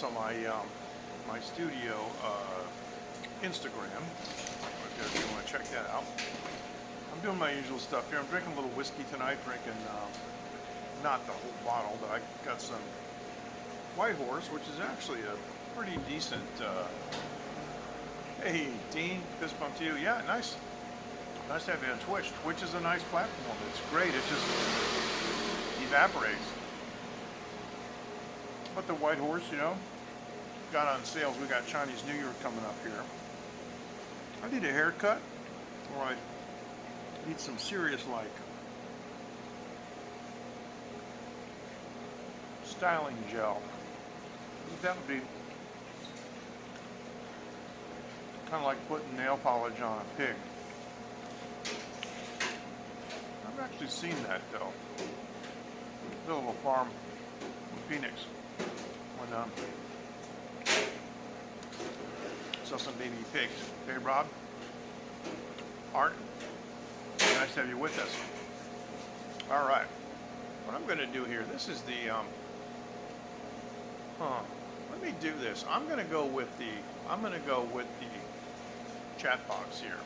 also my studio Instagram. If you want to check that out. I'm doing my usual stuff here. I'm drinking a little whiskey tonight. Drinking not the whole bottle, but I got some White Horse, which is actually a pretty decent. Hey, Dean, fist bump to you. Yeah, nice. Nice to have you on Twitch. Twitch is a nice platform. It's great. It just evaporates. But the White Horse, you know, got on sales. We got Chinese New Year coming up here. I need a haircut, or I need some serious, like, styling gel. That would be kind of like putting nail polish on a pig. I've actually seen that though. The little farm in Phoenix when saw some baby pigs. Hey Rob, Art, nice to have you with us. All right, what I'm going to do here. This is the let me do this. I'm going to go with the chat box here,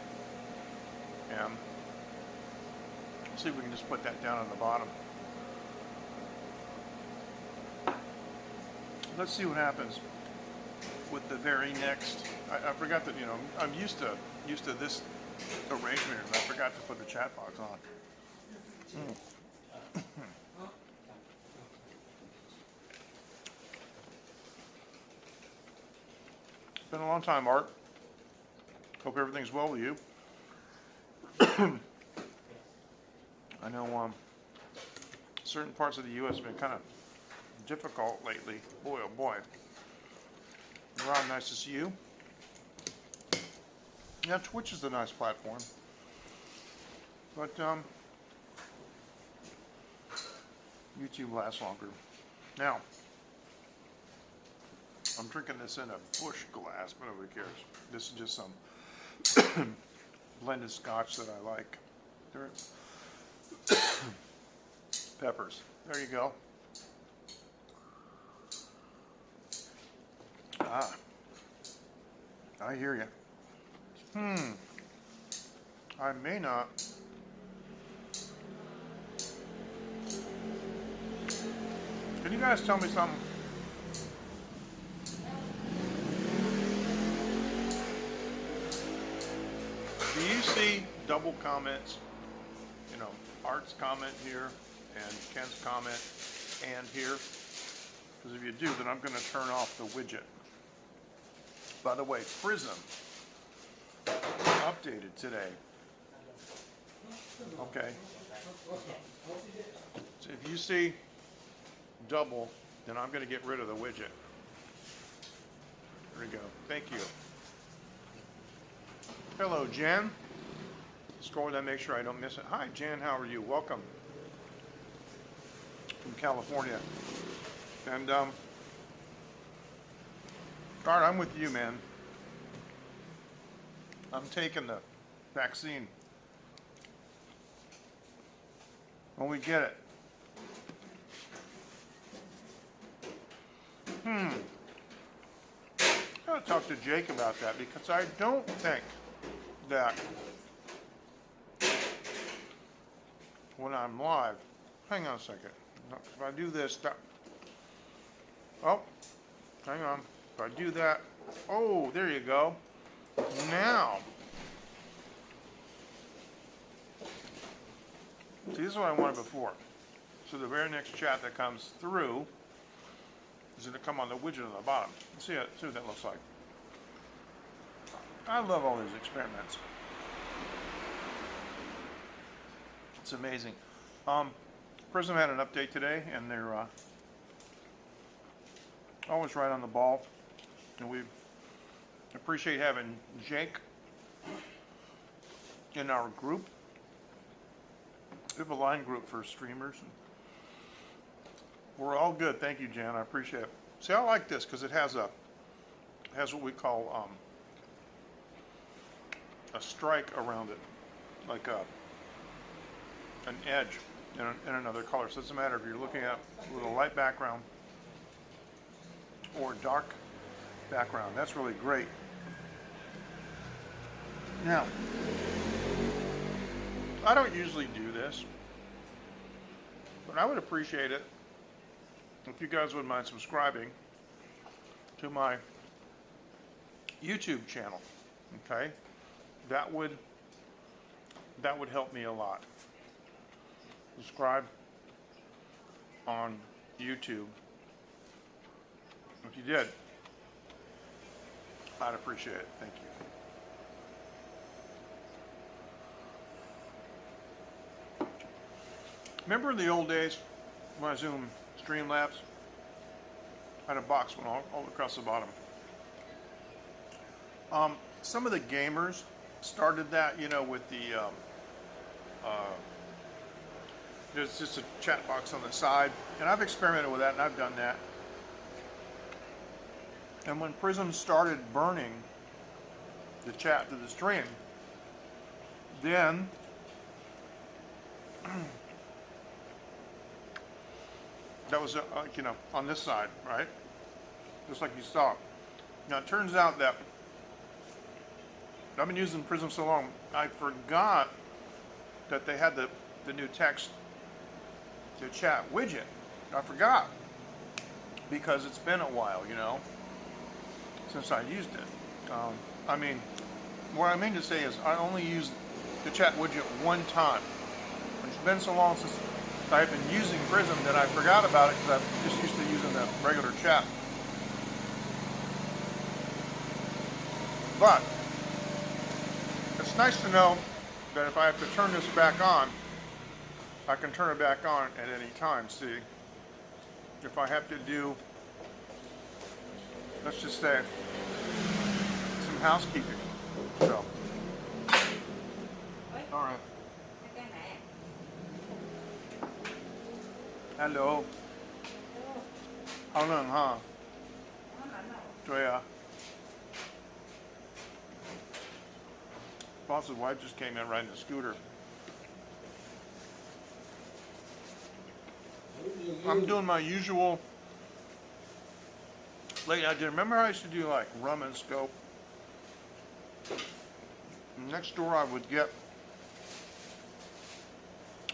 and see if we can just put that down on the bottom. Let's see what happens with the very next. I forgot that, you know, I'm used to this arrangement, and I forgot to put the chat box on. It's been a long time, Art. Hope everything's well with you. I know certain parts of the U.S. have been kind of difficult lately. Boy, oh boy. Ron, nice to see you. Yeah, Twitch is a nice platform. But YouTube lasts longer. Now, I'm drinking this in a Bush glass, but nobody cares. This is just some blended scotch that I like. Peppers. There you go. Ah, I hear you. I may not. Can you guys tell me something? Do you see double comments? You know, Art's comment here and Ken's comment and here? Because if you do, then I'm going to turn off the widget. By the way, Prism updated today. Okay. So if you see double, then I'm going to get rid of the widget. There we go. Thank you. Hello, Jen. Scroll down, make sure I don't miss it. Hi, Jen. How are you? Welcome from California. And Art, I'm with you, man. I'm taking the vaccine when we get it. I gotta talk to Jake about that, because I don't think that when I'm live, hang on a second. If I do this, oh, hang on. If I do that, oh, there you go. Now, see, this is what I wanted before. So the very next chat that comes through is going to come on the widget on the bottom. See what that looks like. I love all these experiments. It's amazing. Prism had an update today, and they're always right on the ball. And we appreciate having Jake in our group. We have a line group for streamers. We're all good. Thank you, Jan. I appreciate it. See, I like this because it has what we call a strike around it, like an edge in another color. So it doesn't matter if you're looking at with a light background or dark background. That's really great. Now, I don't usually do this, but I would appreciate it if you guys wouldn't mind subscribing to my YouTube channel. Okay, that would help me a lot. Subscribe on YouTube. If you did, I'd appreciate it. Thank you. Remember in the old days when I zoomed Streamlabs? I had a box went all across the bottom. Some of the gamers started that, you know, with the there's just a chat box on the side, and I've experimented with that, and I've done that. And when Prism started burning the chat to the stream, then that was you know, on this side, right? Just like you saw. Now it turns out that I've been using Prism so long, I forgot that they had the new text to chat widget. I forgot because it's been a while, you know, since I used it. I mean, what I mean to say is I only used the chat widget one time. It's been so long since I've been using Prism that I forgot about it because I'm just used to using the regular chat. But it's nice to know that if I have to turn this back on, I can turn it back on at any time. See, if I have to do, let's just say, some housekeeping. So, all right. Hello. How long, huh? Yeah. Boss's wife just came in riding a scooter. I'm doing my usual late night dinner. Remember how I used to do like rum and scope? Next door I would get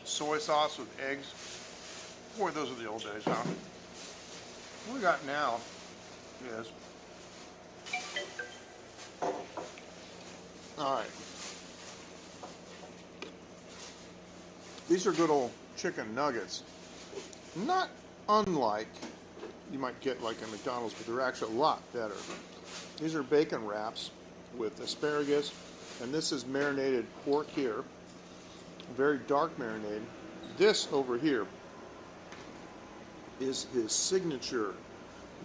soy sauce with eggs. Boy, those are the old days, huh? What we got now is, all right, these are good old chicken nuggets. Not unlike you might get like at McDonald's, but they're actually a lot better. These are bacon wraps with asparagus, and this is marinated pork here, very dark marinade. This over here is his signature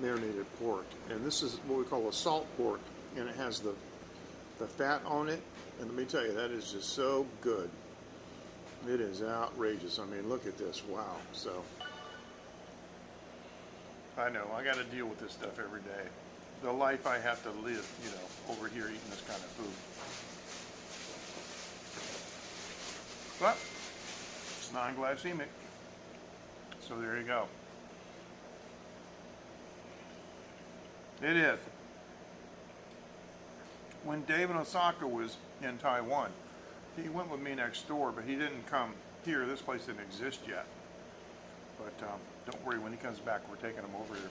marinated pork, and this is what we call a salt pork, and it has the fat on it, and let me tell you, that is just so good. It is outrageous. I mean, look at this. Wow. So I know I got to deal with this stuff every day. The life I have to live, you know, over here eating this kind of food. But it's non-glycemic, so there you go. It is. When Dave in Osaka was in Taiwan, he went with me next door, but he didn't come here. This place didn't exist yet. But don't worry, when he comes back, we're taking him over here.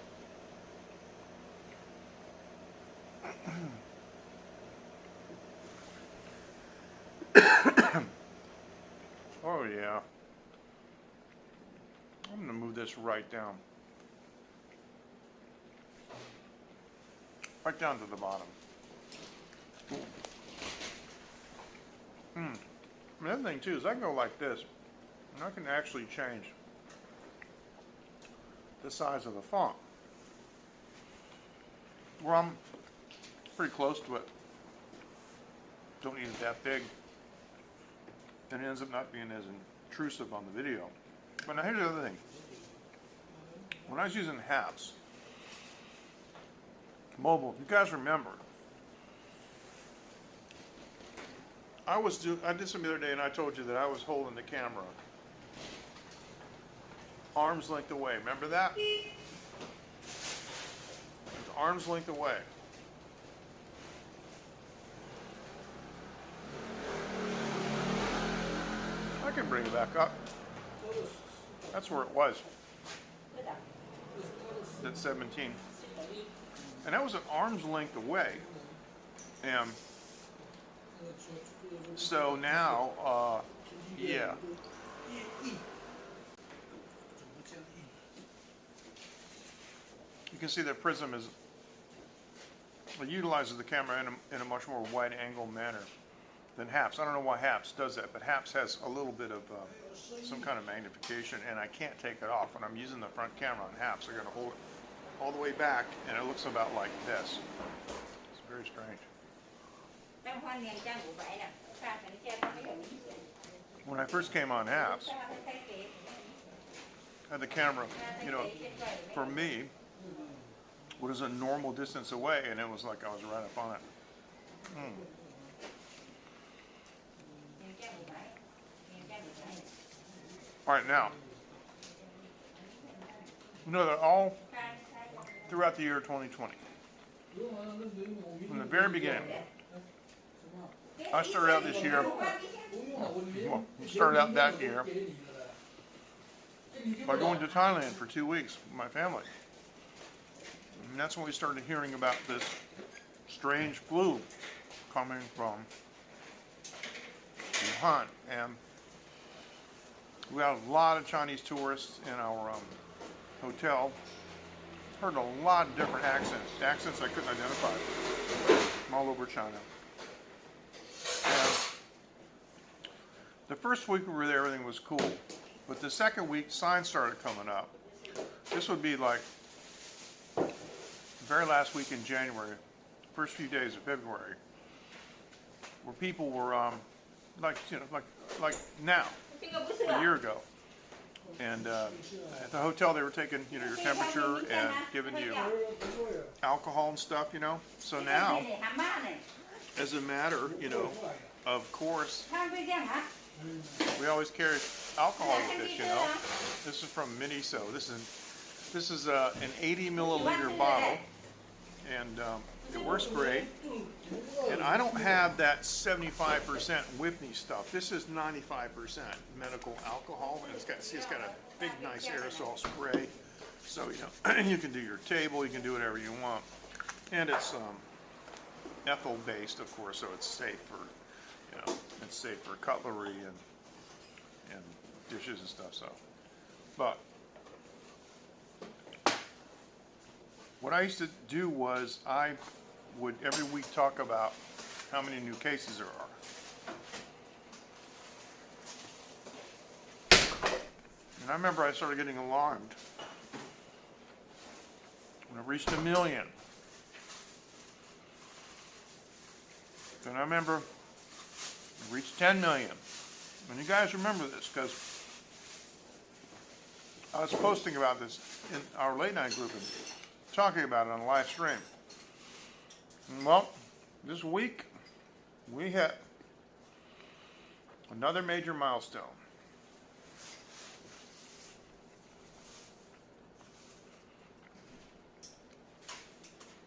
Oh yeah. I'm going to move this right down. Right down to the bottom. The other thing too is I can go like this, and I can actually change the size of the font. Well, I'm pretty close to it. Don't need it that big. And it ends up not being as intrusive on the video. But now here's the other thing. When I was using Haps Mobile, if you guys remember, I did something the other day, and I told you that I was holding the camera arm's length away. Remember that? arm's length away. I can bring it back up. That's where it was. That's 17. And that was an arm's length away. And so now, yeah. You can see that Prism is, it utilizes the camera in a much more wide angle manner than HAPS. I don't know why HAPS does that, but HAPS has a little bit of some kind of magnification, and I can't take it off. When I'm using the front camera on HAPS, I got to hold it all the way back, and it looks about like this. It's very strange. When I first came on HAPS, I had the camera, you know, for me, was a normal distance away, and it was like I was right up on it. All right, now, you know that all throughout the year 2020, from the very beginning, I started out this year, well, started out that year by going to Thailand for 2 weeks with my family. And that's when we started hearing about this strange flu coming from Wuhan. And we had a lot of Chinese tourists in our hotel. Heard a lot of different accents I couldn't identify from all over China. And the first week we were there, everything was cool. But the second week, signs started coming up. This would be like the very last week in January, first few days of February, where people were like now, a year ago. And at the hotel, they were taking, you know, your temperature and giving you alcohol and stuff, you know. So now, as a matter, you know, of course, we always carry alcohol with us, you know. This is from Miniso. This is an 80 milliliter bottle, and it works great. And I don't have that 75% Whitney stuff. This is 95% medical alcohol, and it's got a big, nice aerosol spray. So, you know, you can do your table, you can do whatever you want. And it's ethyl based, of course, so it's safe for, you know, it's safe for cutlery and dishes and stuff. So, but what I used to do was I would every week talk about how many new cases there are. And I remember I started getting alarmed when it reached 1 million. Then I remember it reached 10 million. And you guys remember this because I was posting about this in our late night group and talking about it on a live stream. And well, this week we hit another major milestone.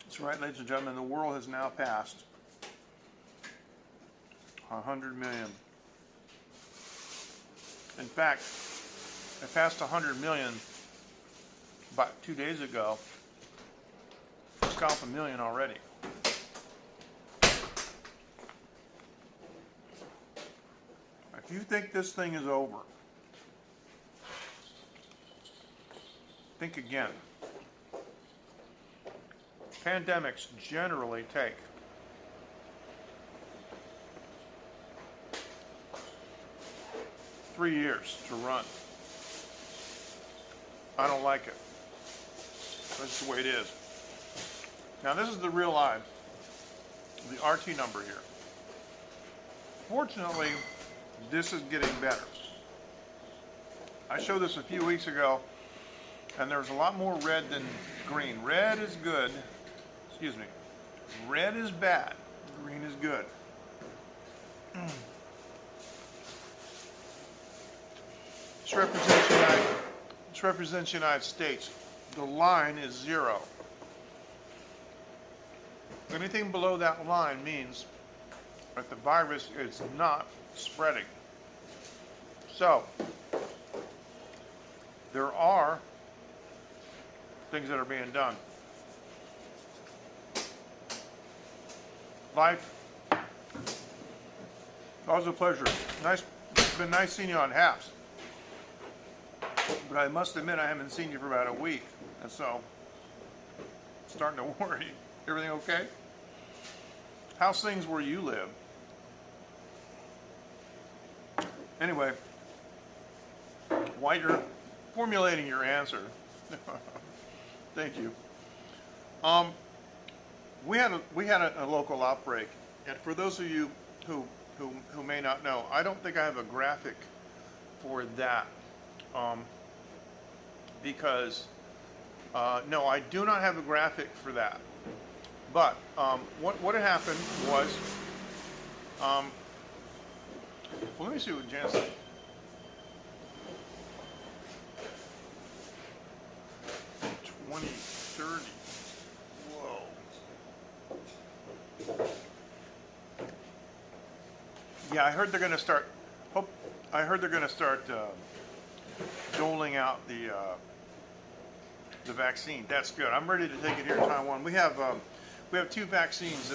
That's right, ladies and gentlemen, the world has now passed 100 million. In fact, it passed 100 million about 2 days ago. It's gone for 1 million already. If you think this thing is over, think again. Pandemics generally take three years to run. I don't like it. That's the way it is. Now this is the real live, the RT number here. Fortunately, this is getting better. I showed this a few weeks ago, and there's a lot more red than green. Red is good. Excuse me. Red is bad. Green is good. This represents the United States. The line is 0. Anything below that line means that the virus is not spreading. So, there are things that are being done. Life, always a pleasure. It's been nice seeing you on Haps. But I must admit I haven't seen you for about a week. And so, starting to worry. Everything okay? How's things where you live? Anyway, while you're formulating your answer, thank you. We had a local outbreak, and for those of you who may not know, I don't think I have a graphic for that, because no, I do not have a graphic for that. But what had happened was, well, let me see what Jan said. Whoa. Yeah, I heard they're going to start. I heard they're going to start doling out the vaccine. That's good. I'm ready to take it here in Taiwan. We have 2 vaccines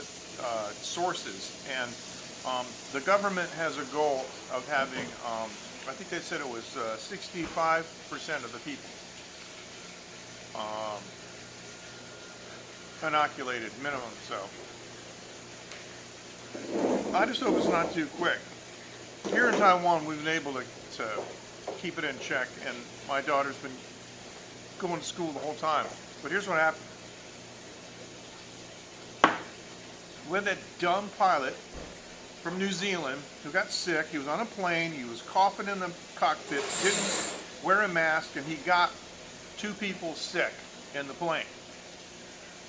sources, and the government has a goal of having, I think they said it was 65% of the people inoculated minimum. So I just hope it's not too quick. Here in Taiwan, we've been able to keep it in check, and my daughter's been going to school the whole time. But here's what happened. We had that dumb pilot from New Zealand who got sick. He was on a plane. He was coughing in the cockpit, didn't wear a mask, and he got 2 people sick in the plane.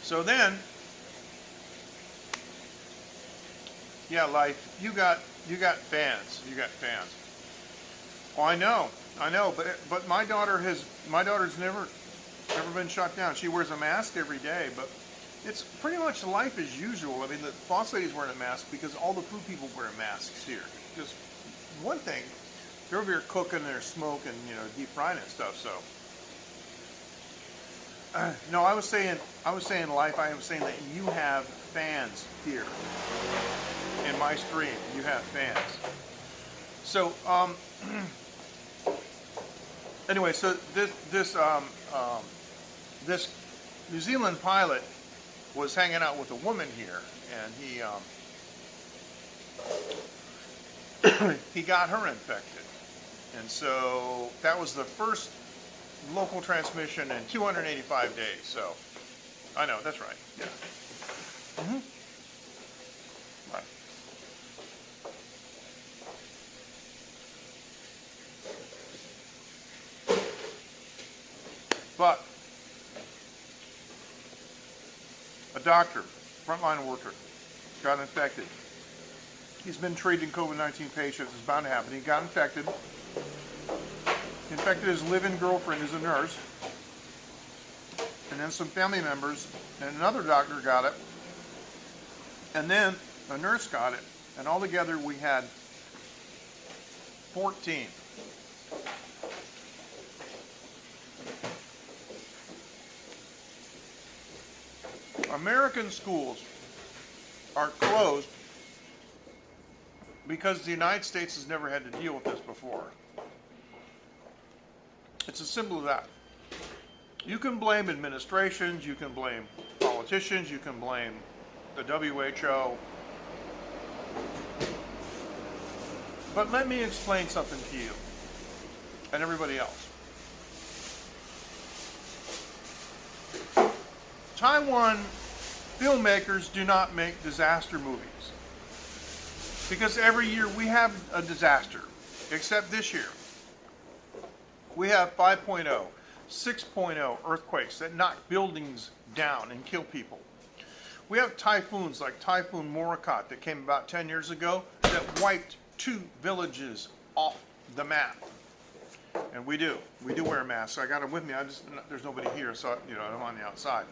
So then, yeah, life, you got fans. You got fans. Oh, I know, but my daughter's never been shut down. She wears a mask every day, but it's pretty much life as usual. I mean, the boss lady's wearing a mask because all the food people wear masks here. Just one thing, they're over here cooking, they're smoking, deep frying and stuff. So, no, I was saying life. I am saying that you have fans here in my stream. You have fans. So, anyway, so this New Zealand pilot was hanging out with a woman here, and he got her infected, and so that was the first local transmission in 285 days. So I know, that's right. Yeah. Right. But a doctor, frontline worker, got infected. He's been treating COVID-19 patients. It's bound to happen. He got infected. He infected his live-in girlfriend, who's a nurse, and then some family members, and another doctor got it, and then a nurse got it, and altogether we had 14. American schools are closed because the United States has never had to deal with this before. It's as simple as that. You can blame administrations, you can blame politicians, you can blame the WHO. But let me explain something to you and everybody else. Taiwan filmmakers do not make disaster movies because every year we have a disaster, except this year. We have 5.0, 6.0 earthquakes that knock buildings down and kill people. We have typhoons like Typhoon Morakot that came about 10 years ago that wiped 2 villages off the map. And we do wear masks. I got them with me. There's nobody here, so I'm on the outside.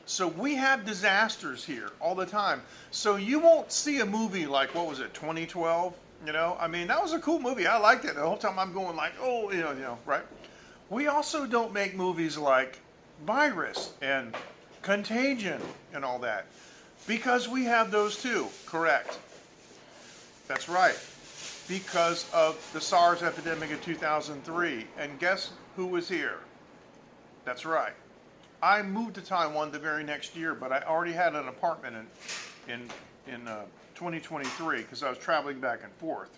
So we have disasters here all the time. So you won't see a movie like, what was it, 2012? You know, I mean, that was a cool movie. I liked it. The whole time I'm going like, oh, you know, right? We also don't make movies like Virus and Contagion and all that because we have those too, correct? That's right. Because of the SARS epidemic in 2003. And guess who was here? That's right. I moved to Taiwan the very next year, but I already had an apartment in 2023 because I was traveling back and forth.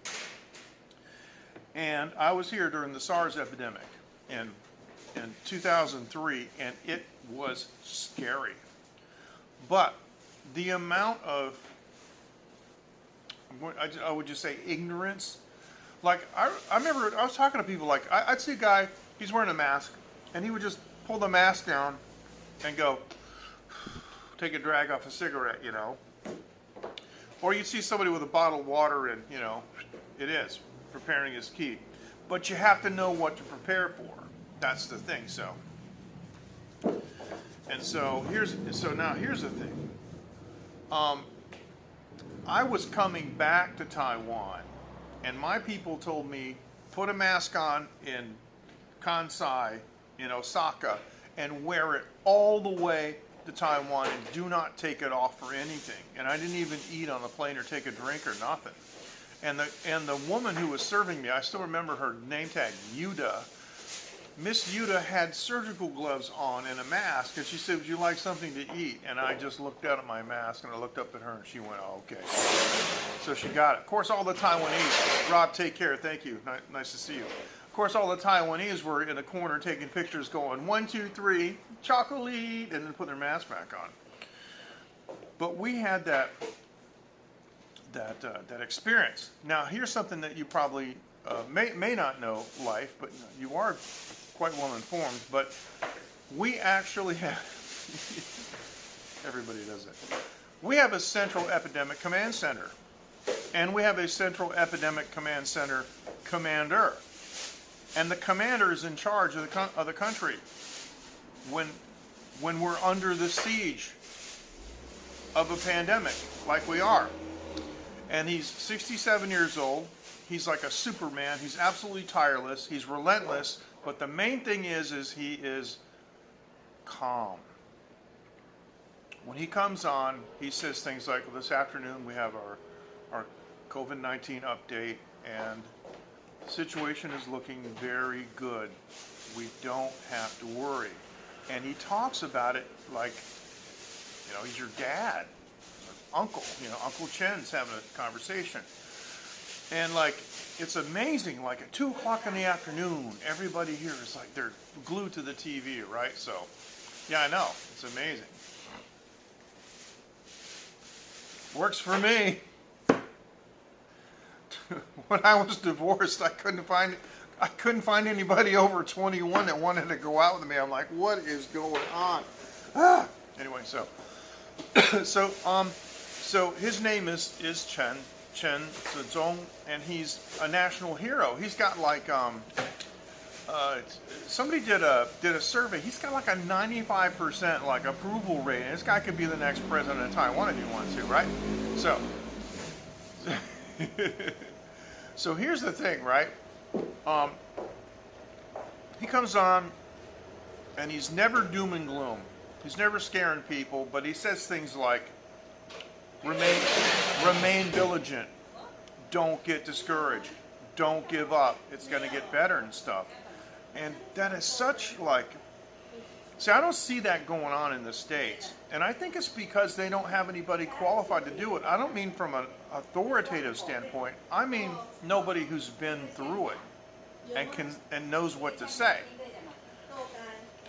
And I was here during the SARS epidemic in 2003, and it was scary. But the amount of, I would just say, ignorance. Like, I remember I was talking to people, like, I'd see a guy, he's wearing a mask, and he would just pull the mask down and go, take a drag off a cigarette, you know. Or you'd see somebody with a bottle of water and, you know, it is preparing his key. But you have to know what to prepare for. That's the thing, so. And so now here's the thing. I was coming back to Taiwan, and my people told me, put a mask on in Kansai, in Osaka, and wear it all the way to Taiwan, and do not take it off for anything. And I didn't even eat on the plane or take a drink or nothing. And the woman who was serving me, I still remember her name tag, Yuda. Miss Yuda had surgical gloves on and a mask, and she said, would you like something to eat? And I just looked down at my mask, and I looked up at her, and she went, oh, okay. So she got it. Of course, all the Taiwanese, Rob, take care, thank you, nice to see you. Of course, all the Taiwanese were in a corner taking pictures going, 1, 2, 3, chocolate, and then putting their mask back on. But we had that experience. Now, here's something that you probably may not know, Life, but you are quite well informed, but we actually have, everybody does it, we have a central epidemic command center, and we have a central epidemic command center commander, and the commander is in charge of the country when we're under the siege of a pandemic like we are. And he's 67 years old. He's like a Superman. He's absolutely tireless. He's relentless. But the main thing is he is calm. When he comes on, he says things like, well, this afternoon we have our COVID-19 update, and the situation is looking very good. We don't have to worry. And he talks about it like, you know, he's your dad, or uncle. You know, Uncle Chen's having a conversation. And like, it's amazing, like at 2 o'clock in the afternoon, everybody here is like, they're glued to the TV, right? So, yeah, I know, it's amazing. Works for me. When I was divorced, I couldn't find anybody over 21 that wanted to go out with me. I'm like, what is going on? Anyway, so his name is Chen Zedong, and he's a national hero. He's got like somebody did a survey. He's got like a 95% like approval rating. This guy could be the next president of Taiwan if he wants to, right? So so here's the thing, right? He comes on, and he's never doom and gloom. He's never scaring people, but he says things like, remain vigilant. Don't get discouraged. Don't give up. It's going to get better and stuff. And that is such like, see, I don't see that going on in the States. And I think it's because they don't have anybody qualified to do it. I don't mean from an authoritative standpoint. I mean nobody who's been through it and knows what to say.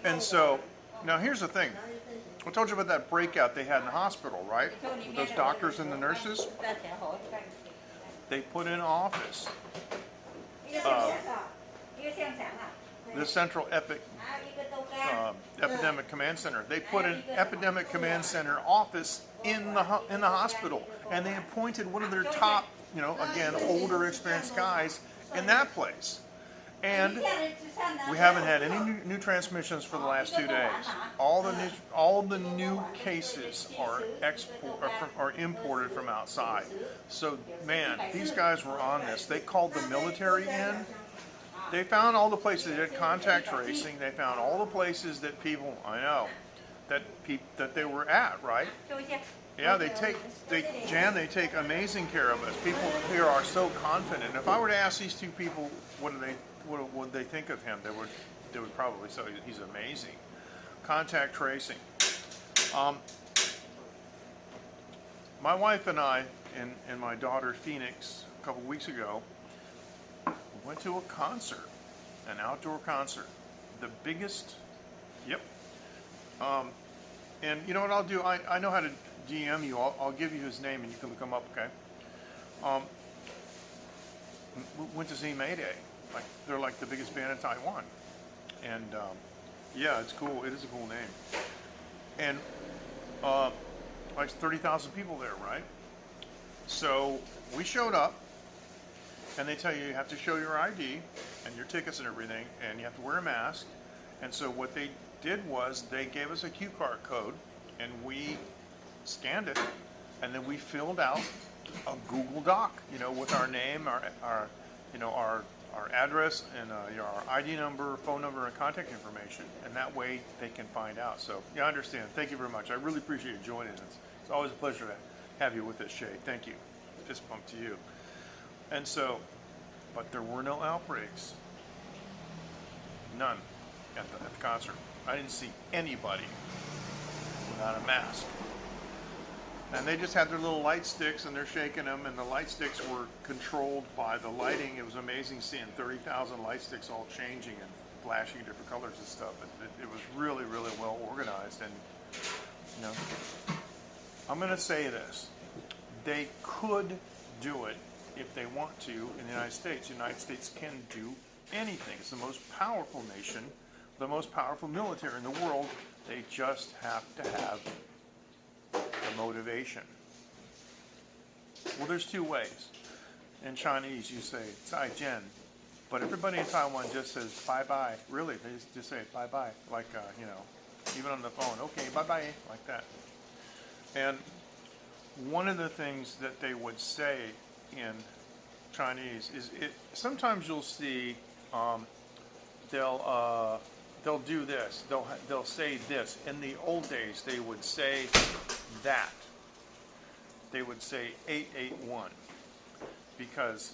And so, now here's the thing. I told you about that breakout they had in the hospital, right? With those doctors and the nurses. They put in office the Central Epidemic Command Center. They put an Epidemic Command Center office in the hospital, and they appointed one of their top, you know, again, older, experienced guys in that place. And we haven't had any new transmissions for the last 2 days. All the new cases are imported from outside. So man, these guys were on this. They called the military in. They found all the places they did contact tracing. They found all the places that people, I know, that they were at, right? Yeah, they take amazing care of us. People here are so confident. If I were to ask these two people what would they think of him, they would probably say he's amazing. Contact tracing. My wife and I and my daughter Phoenix a couple weeks ago went to a concert, an outdoor concert, the biggest. Yep. And you know what I'll do? I know how to DM you. I'll give you his name and you can look him up. Okay. Went to see Mayday. Like they're like the biggest band in Taiwan, and yeah, it's cool. It is a cool name, and like 30,000 people there, right? So we showed up, and they tell you have to show your ID and your tickets and everything, and you have to wear a mask. And so what they did was they gave us a QR code, and we scanned it, and then we filled out a Google Doc, you know, with our name, our you know, our address, and you know, our ID number, phone number, and contact information, and that way they can find out. So yeah, I understand. Thank you very much. I really appreciate you joining us. It's always a pleasure to have you with us, Shay. Thank you. Fist bump to you. And so, but there were no outbreaks. None at the concert. I didn't see anybody without a mask. And they just had their little light sticks, and they're shaking them, and the light sticks were controlled by the lighting. It was amazing seeing 30,000 light sticks all changing and flashing different colors and stuff. It was really, really well organized. And you know, I'm going to say this: they could do it if they want to in the United States. The United States can do anything. It's the most powerful nation, the most powerful military in the world. They just have to have the motivation. Well, there's two ways. In Chinese, you say "Zai Jian," but everybody in Taiwan just says "bye-bye." Really, they just say "bye-bye," like you know, even on the phone. Okay, bye-bye, like that. And one of the things that they would say in Chinese is sometimes you'll see they'll do this. They'll say this. In the old days, they would say that. They would say 881 because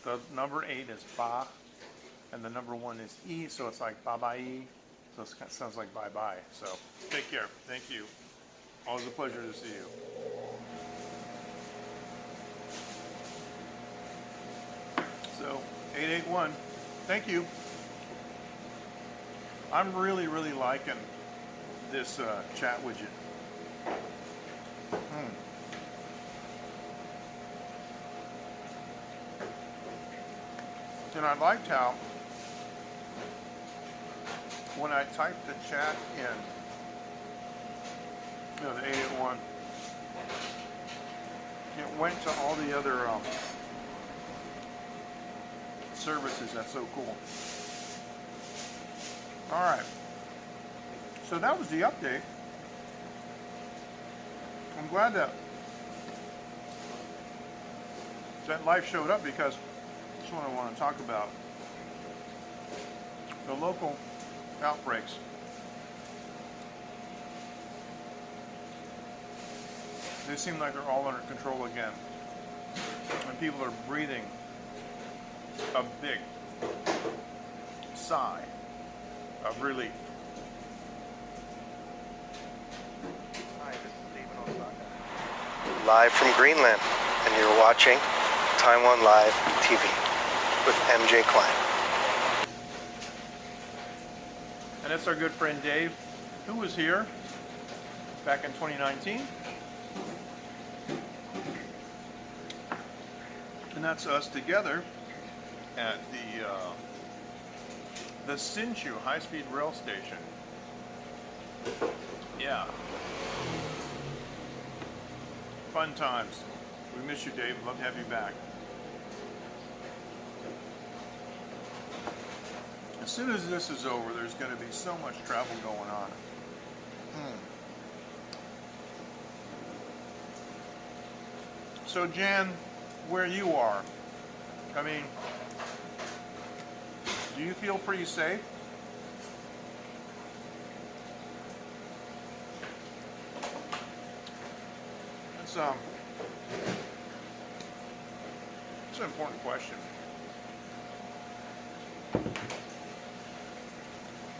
the number 8 is ba, and the number 1 is e, so it's like ba ba e. So it sounds like bye bye. So take care. Thank you. Always a pleasure to see you. So 881. Thank you. I'm really, really liking this chat widget. And I liked how when I typed the chat in, you know, the 881, it went to all the other services. That's so cool. All right. So that was the update. I'm glad that life showed up because that's what I want to talk about. The local outbreaks. They seem like they're all under control again. And people are breathing a big sigh of relief. Hi, this is David Osaka. Live from Greenland, and you're watching Taiwan Live TV with MJ Klein. And that's our good friend Dave, who was here back in 2019. And that's us together at the Hsinchu high-speed rail station. Yeah. Fun times. We miss you, Dave. Love to have you back. soon as this is over, there's going to be so much travel going on. So Jan, where you are, I mean, do you feel pretty safe? It's an important question.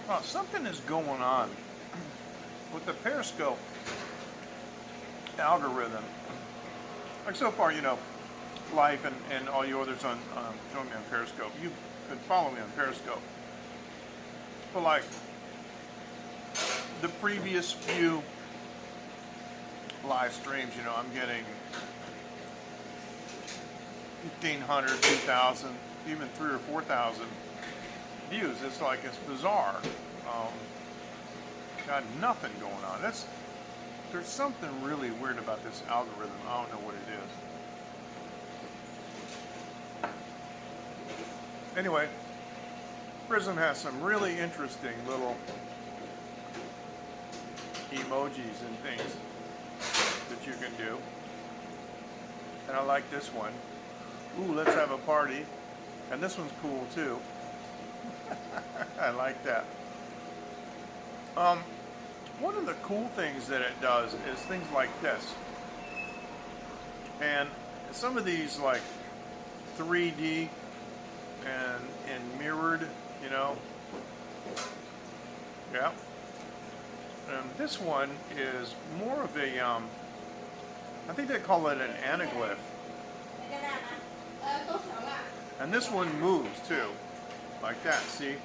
Well, something is going on with the Periscope algorithm. Like so far, you know, Life and all you others on join me on Periscope. You can follow me on Periscope. But like the previous few live streams, you know, I'm getting 1,500, 2,000, even 3,000 or 4,000 views. It's like, it's bizarre. Got nothing going on. There's something really weird about this algorithm. I don't know what it is. Anyway, Prism has some really interesting little emojis and things that you can do. And I like this one. Ooh, let's have a party. And this one's cool too. I like that. One of the cool things that it does is things like this. And some of these like 3D and mirrored, you know. Yeah. And this one is more of a, I think they call it an anaglyph. And this one moves too, like that, see?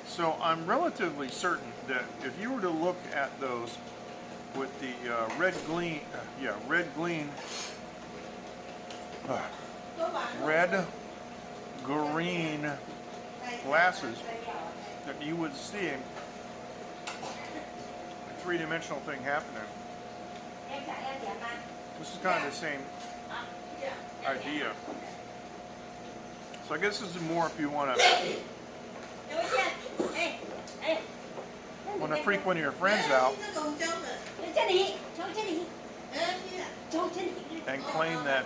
So I'm relatively certain that if you were to look at those with the red green glasses, that you would see a three-dimensional thing happening. This is kind of the same idea. So I guess this is more if you want to freak one of your friends out and claim that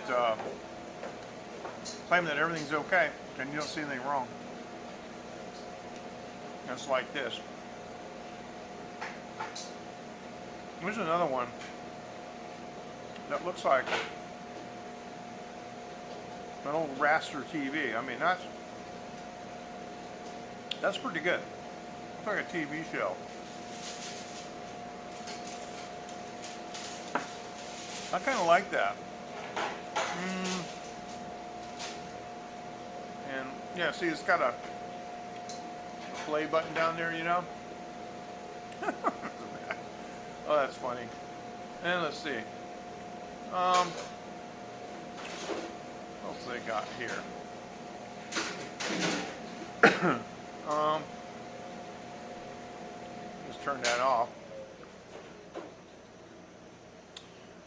everything's okay and you don't see anything wrong. It's like this. Here's another one that looks like an old raster TV. I mean, that's pretty good. It's like a TV show. I kind of like that. And yeah, see, it's got a play button down there, you know. Oh, that's funny. And let's see. What else they got here? Just turn that off.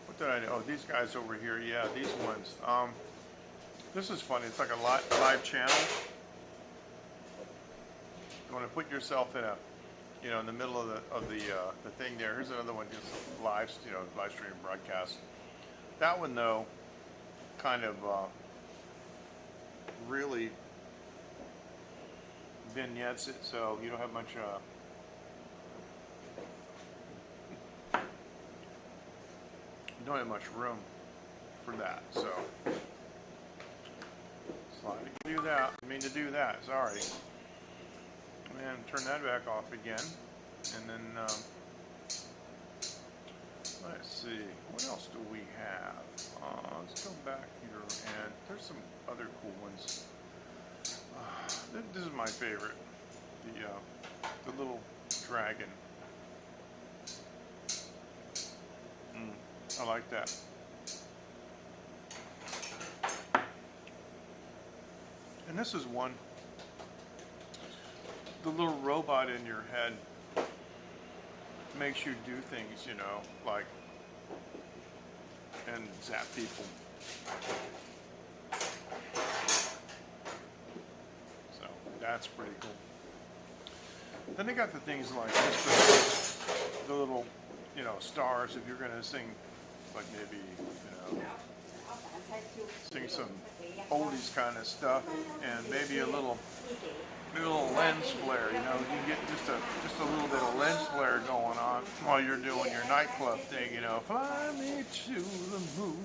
What did I do? Oh, these guys over here. Yeah, these ones. This is funny. It's like a live channel. You want to put yourself in a, you know, in the middle of the thing there. Here's another one, just live stream broadcast. That one though, kind of really vignettes it, so you don't have much. You don't have much room for that, so slide to do that. I mean to do that. Sorry. And turn that back off again, and then let's see, what else do we have? Let's go back here, and there's some other cool ones. This is my favorite, the little dragon. I like that. And this is one. The little robot in your head makes you do things, you know, like, and zap people. So that's pretty cool. Then they got the things like this, the little, you know, stars. If you're gonna sing, like maybe, you know, sing some oldies kind of stuff, and maybe a little lens flare. You know, you can get just a little bit of lens flare going on while you're doing your nightclub thing. You know, fly me to the moon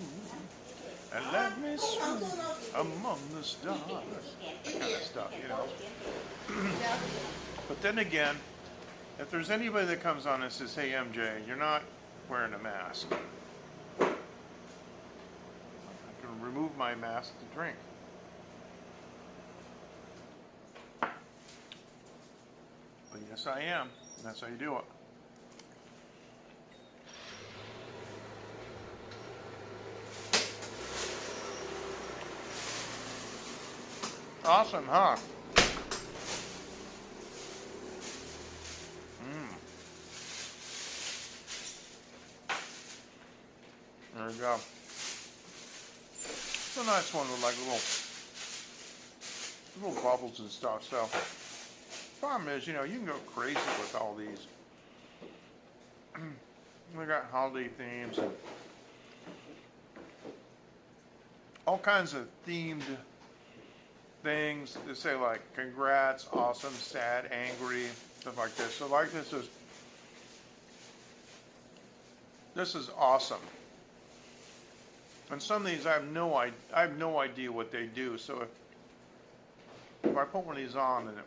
and let me swim among the stars. That kind of stuff, you know. But then again, if there's anybody that comes on and says, "Hey MJ, you're not wearing a mask," I can remove my mask to drink. But yes, I am. And that's how you do it. Awesome, huh? There we go. It's a nice one with like little bubbles and stuff. So, problem is, you know, you can go crazy with all these. We got holiday themes and all kinds of themed things that say like congrats, awesome, sad, angry, stuff like this. So like this is awesome. And some of these I have no idea what they do. So if I put one of these on and it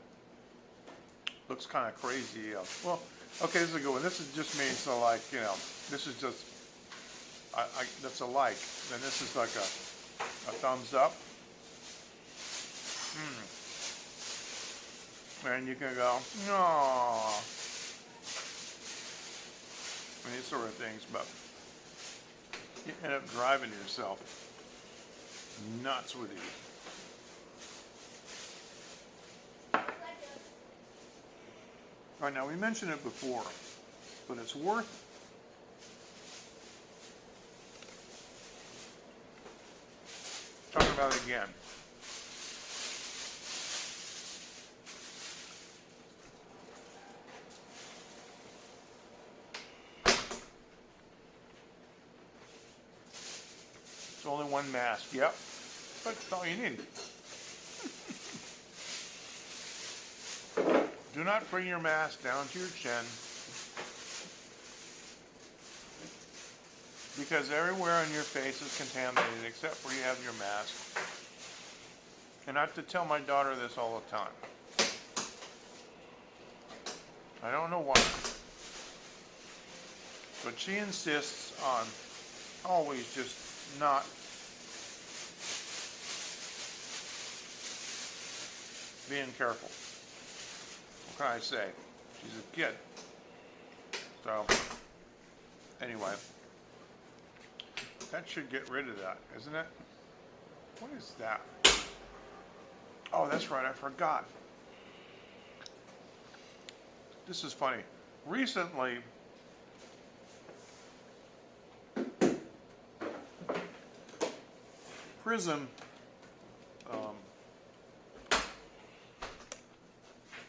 looks kind of crazy, well, okay, this is a good one. This is just me, so like, you know, this is just that's a like. Then this is like a thumbs up. And you can go, no, and these sort of things, but you end up driving yourself nuts with these. All right, now we mentioned it before, but it's worth talking about it again. It's only one mask, yep, but that's all you need. Do not bring your mask down to your chin, because everywhere on your face is contaminated except where you have your mask. And I have to tell my daughter this all the time. I don't know why, but she insists on always just not being careful. What can I say? She's a kid. So, anyway, that should get rid of that, isn't it? What is that? Oh, that's right, I forgot. This is funny. Recently, Prism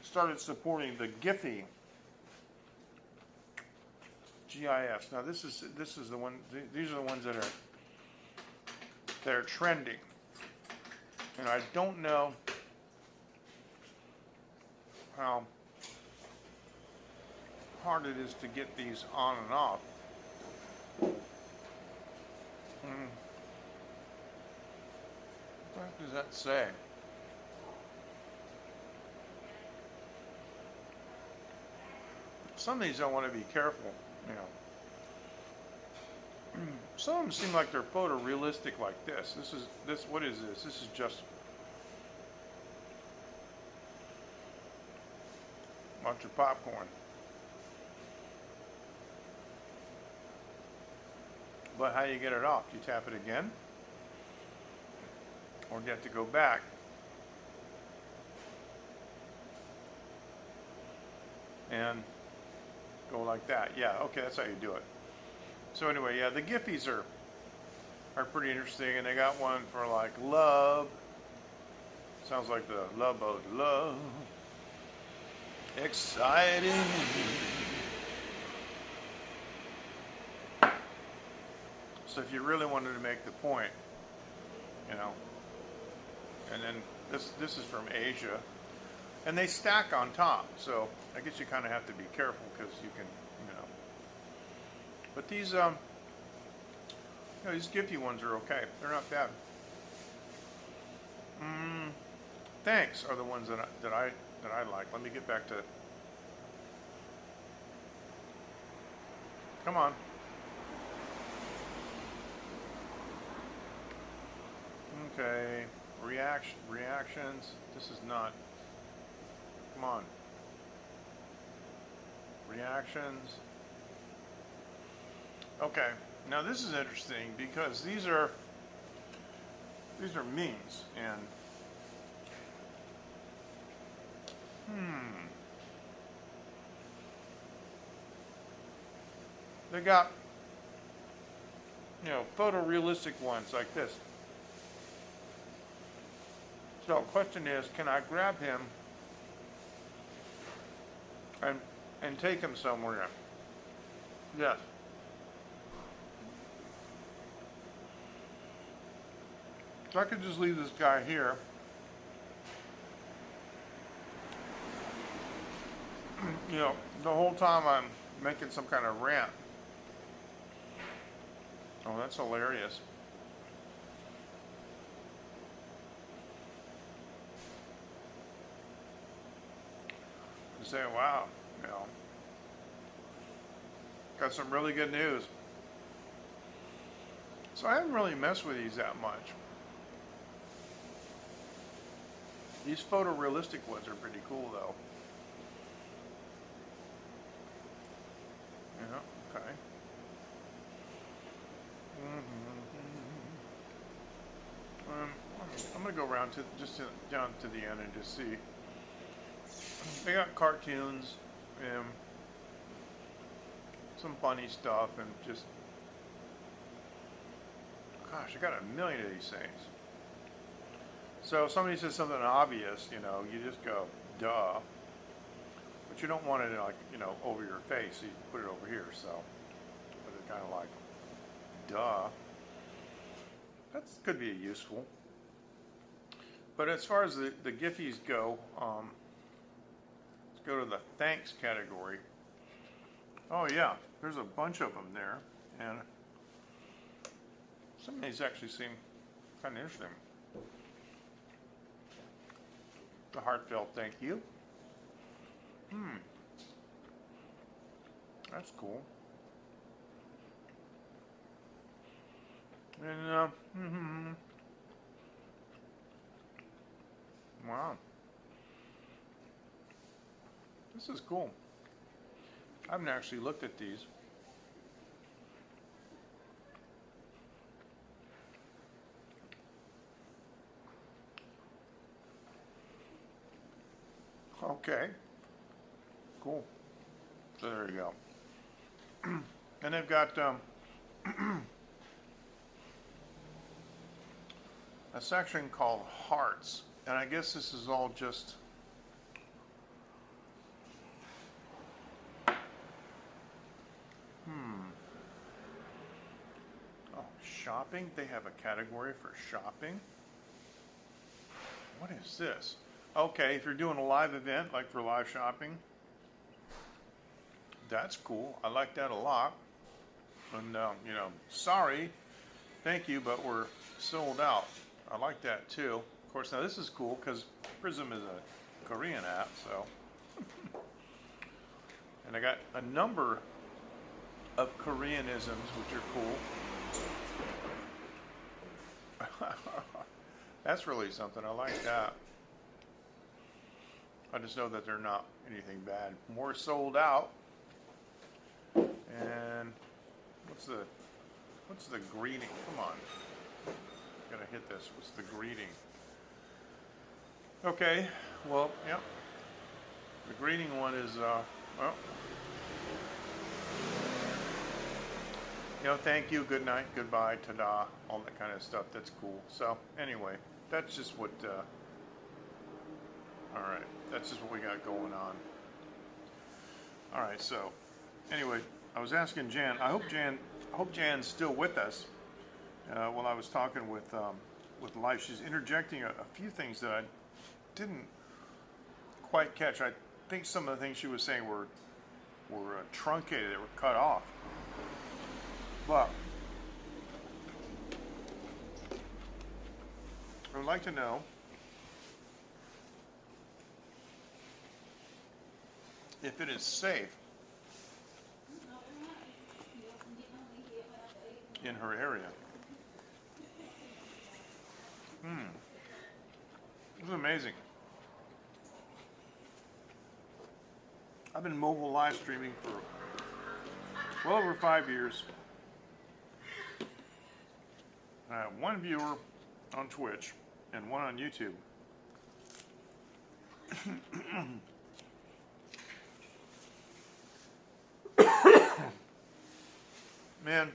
started supporting the Giphy GIFs. Now this is the one. These are the ones that are trending, and I don't know how hard it is to get these on and off. What does that say? Some of these I want to be careful, you know. Some of them seem like they're photorealistic like this. What is this? This is just a bunch of popcorn. But how do you get it off? Do you tap it again? Or do you have to go back? And go like that. Yeah, okay, that's how you do it. So anyway, yeah, the Giphies are pretty interesting, and they got one for like love. Sounds like the love boat, love. Exciting. So if you really wanted to make the point, you know, and then this is from Asia, and they stack on top. So I guess you kind of have to be careful because you can, you know. But these, you know, these Giphy ones are okay. They're not bad. Thanks are the ones that I like. Let me get back to. Come on. Okay. Reactions. This is not. Come on. Reactions. Okay. Now this is interesting because these are memes and they got, you know, photorealistic ones like this. So the question is, can I grab him and take him somewhere? Yes. So I could just leave this guy here. You know, the whole time I'm making some kind of rant. Oh, that's hilarious. You say, wow, you know, got some really good news. So I haven't really messed with these that much. These photorealistic ones are pretty cool, though. Yeah, okay. I'm gonna go around to down to the end and just see. They got cartoons and some funny stuff and just, gosh, I got a million of these things. So if somebody says something obvious, you know, you just go, duh. But you don't want it like, you know, over your face. So you put it over here, so. But it's kind of like, duh. That could be useful. But as far as the Giphies go, let's go to the thanks category. Oh yeah, there's a bunch of them there. And some of these actually seem kind of interesting. The heartfelt thank you. That's cool. And wow, this is cool. I haven't actually looked at these. Okay, cool. So there you go. And they've got a section called hearts, and I guess this is all just oh, shopping. They have a category for shopping. What is this? Okay, if you're doing a live event, like for live shopping, that's cool. I like that a lot. And, you know, sorry, thank you, but we're sold out. I like that too. Of course, now this is cool because Prism is a Korean app, so. And I got a number of Koreanisms, which are cool. That's really something. I like that. I just know that they're not anything bad. More sold out. And what's the greeting? Come on. Gotta hit this. What's the greeting? Okay. Well, yeah. The greeting one is well, you know, thank you, good night, goodbye, ta-da, all that kind of stuff. That's cool. So anyway, that's just what all right, that's just what we got going on. All right, so anyway, I was asking Jan. I hope Jan's still with us. While I was talking with Life, she's interjecting a few things that I didn't quite catch. I think some of the things she was saying were truncated. They were cut off. But I would like to know if it is safe in her area. This is amazing. I've been mobile live streaming for well over 5 years. I have one viewer on Twitch and one on YouTube. Man,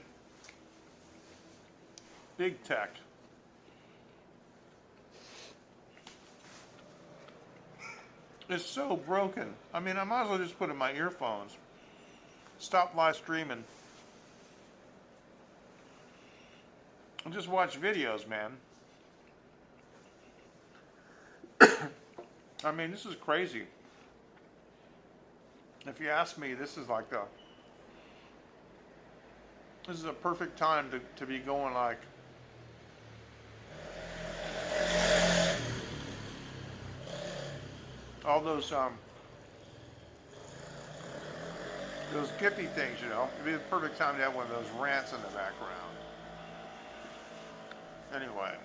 big tech. It's so broken. I mean, I might as well just put in my earphones, stop live streaming, and just watch videos, man. I mean, this is crazy. If you ask me, this is a perfect time to be going like all those Giphy things, you know. It'd be the perfect time to have one of those rants in the background. Anyway.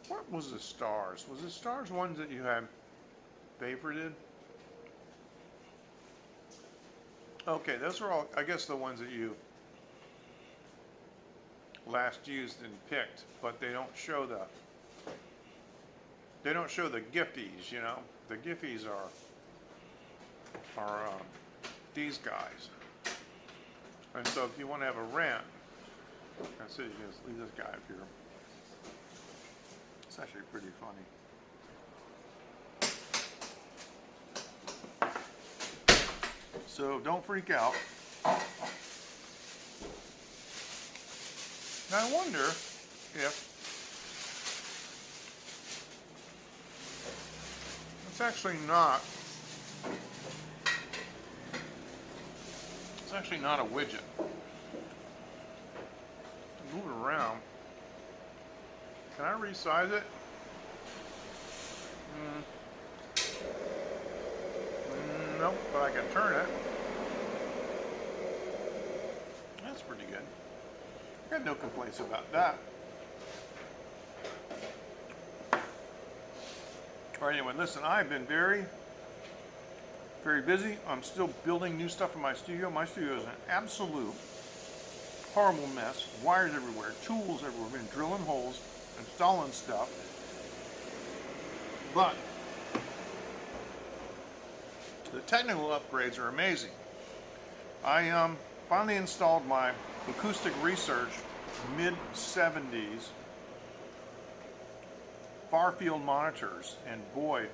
What was the stars? Was the stars ones that you had favorited? Okay, those are all, I guess, the ones that you last used and picked, but they don't show the Giphies, you know. The Giphies are these guys. And so if you want to have a rant, that's it, you can just leave this guy up here. It's actually pretty funny. So don't freak out. Now I wonder if it's actually not a widget. Move it around. Can I resize it? Nope, but I can turn it. That's pretty good. I got no complaints about that. All right, anyway, listen, I've been very, very busy. I'm still building new stuff in my studio. My studio is an absolute horrible mess. Wires everywhere, tools everywhere. I've been drilling holes, installing stuff. But the technical upgrades are amazing. I finally installed my Acoustic Research mid-70s far field monitors, and boy,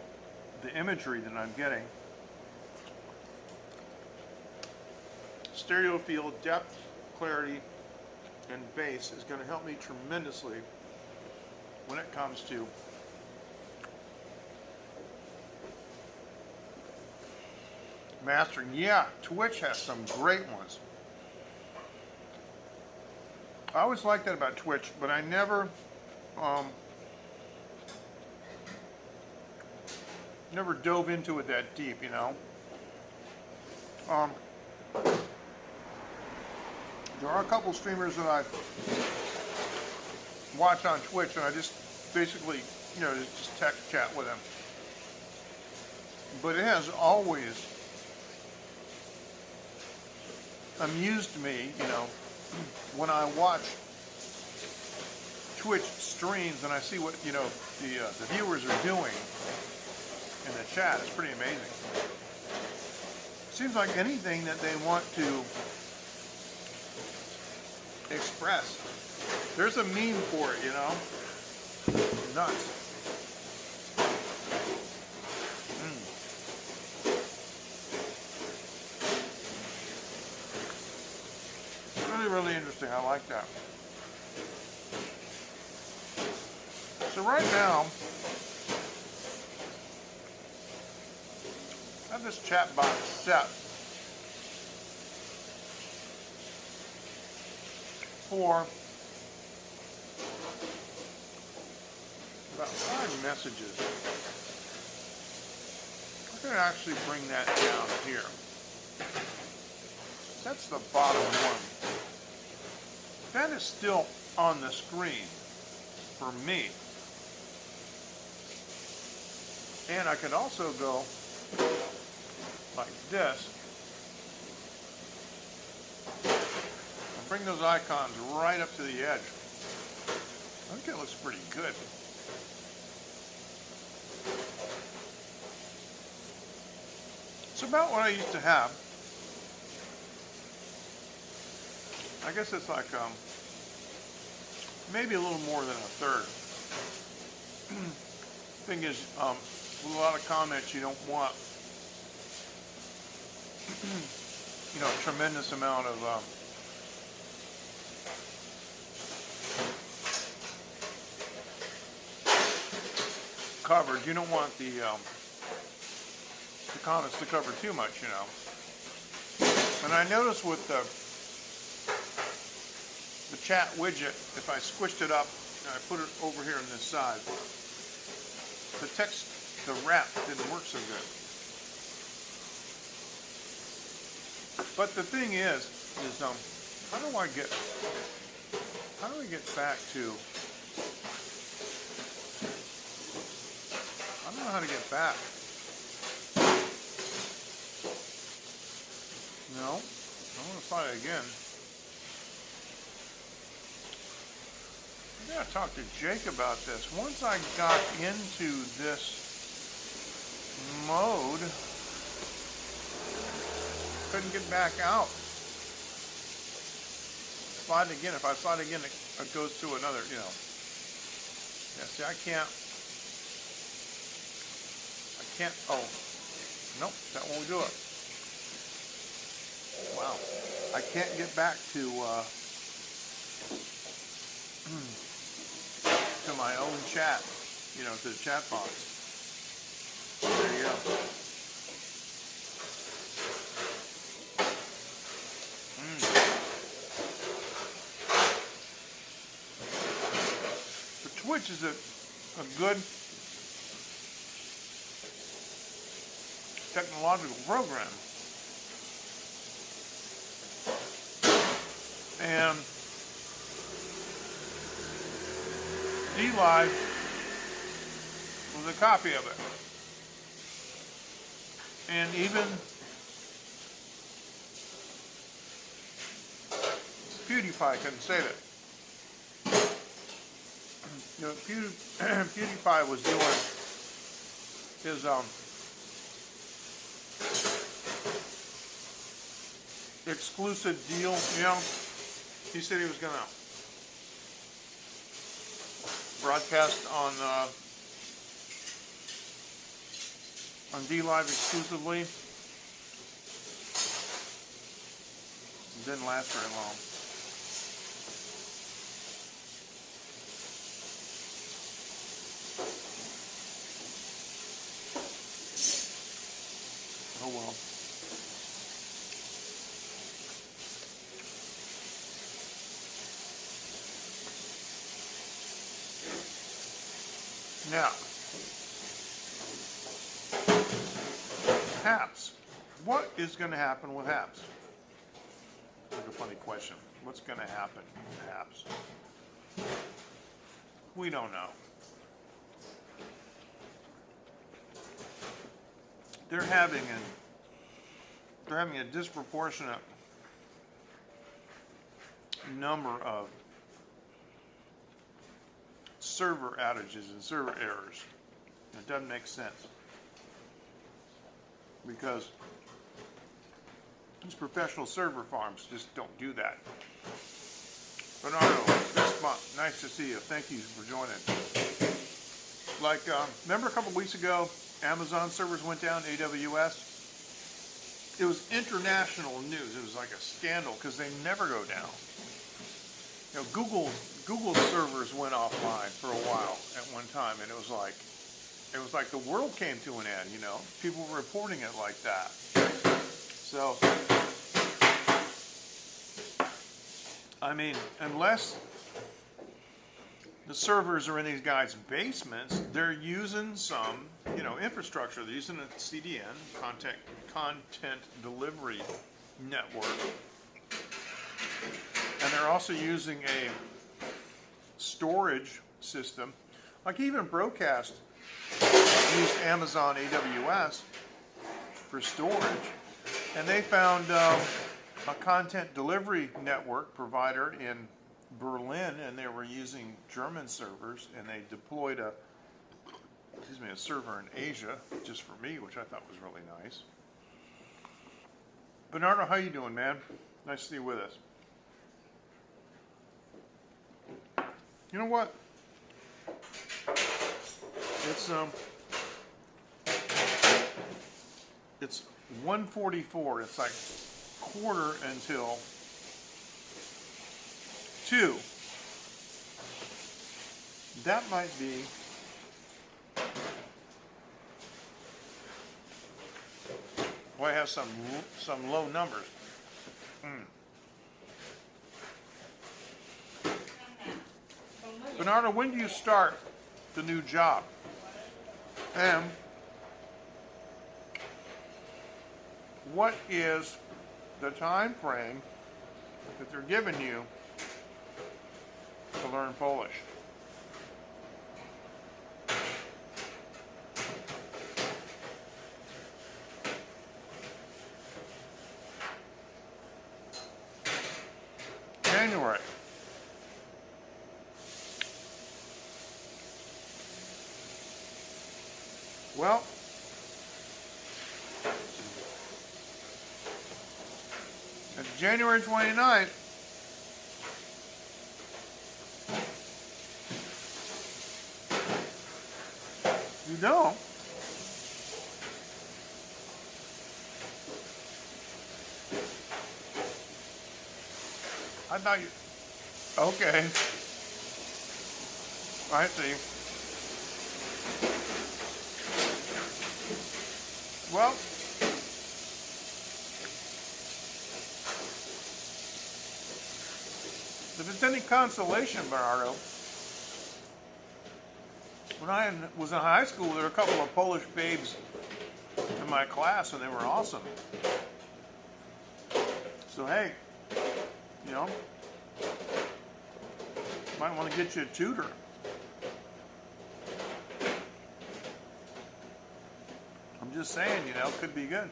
the imagery that I'm getting. Stereo field, depth, clarity, and bass is going to help me tremendously when it comes to mastering. Yeah, Twitch has some great ones. I always liked that about Twitch, but I never dove into it that deep, you know. There are a couple streamers that I watch on Twitch, and I just basically, you know, just text chat with them. But it has always amused me, you know, when I watch Twitch streams and I see what, you know, the viewers are doing in the chat. It's pretty amazing. Seems like anything that they want to express, There's a meme for it, you know? Nuts. Really, really interesting. I like that. So right now, I have this chat box set for about 5 messages. I can actually bring that down here. That's the bottom one. That is still on the screen for me. And I could also go like this and bring those icons right up to the edge. I think it looks pretty good. It's about what I used to have. I guess it's like maybe a little more than a third. Thing is, with a lot of comments, you don't want, you know, a tremendous amount of coverage. You don't want the comments to cover too much, you know. And I noticed with the chat widget, if I squished it up and I put it over here on this side, the text, the wrap didn't work so good. But the thing is how do we get back to, I don't know how to get back. No, I want to try it again. I gotta talk to Jake about this. Once I got into this mode, couldn't get back out. Slide again. If I slide again, it goes to another, you know. Yeah, see, I can't, oh, nope, that won't do it. Wow. I can't get back to my own chat, you know, to the chat box. There you go. But Twitch is a good technological program. And DLive was a copy of it. And even PewDiePie couldn't save it. You know, PewDiePie was doing his exclusive deal, you know. He said he was gonna broadcast on DLive exclusively. It didn't last very long. Oh well. Now, HAPS. What is going to happen with HAPS? That's a funny question. What's going to happen with HAPS? We don't know. They're having a disproportionate number of server outages and server errors. It doesn't make sense because these professional server farms just don't do that. Bernardo, this month, nice to see you. Thank you for joining. Like, remember a couple weeks ago, Amazon servers went down, AWS? It was international news. It was like a scandal because they never go down. You know, Google servers went offline for a while at one time, and it was like the world came to an end. You know, people were reporting it like that. So, I mean, unless the servers are in these guys' basements, they're using some, you know, infrastructure. They're using a CDN, content delivery network. And they're also using a storage system. Like even Breakout used Amazon AWS for storage. And they found a content delivery network provider in Berlin, and they were using German servers, and they deployed a server in Asia just for me, which I thought was really nice. Bernardo, how you doing, man? Nice to see you with us. You know what? It's 1:44. It's like quarter until 2. That might be I have some low numbers. Bernardo, when do you start the new job? And what is the time frame that they're giving you to learn Polish? January. Well, it's January 29th. You don't. I thought you. Okay. I see. Well, if it's any consolation, Bernardo, when I was in high school, there were a couple of Polish babes in my class, and they were awesome. So, hey, you know, might want to get you a tutor. I'm just saying, you know, it could be good.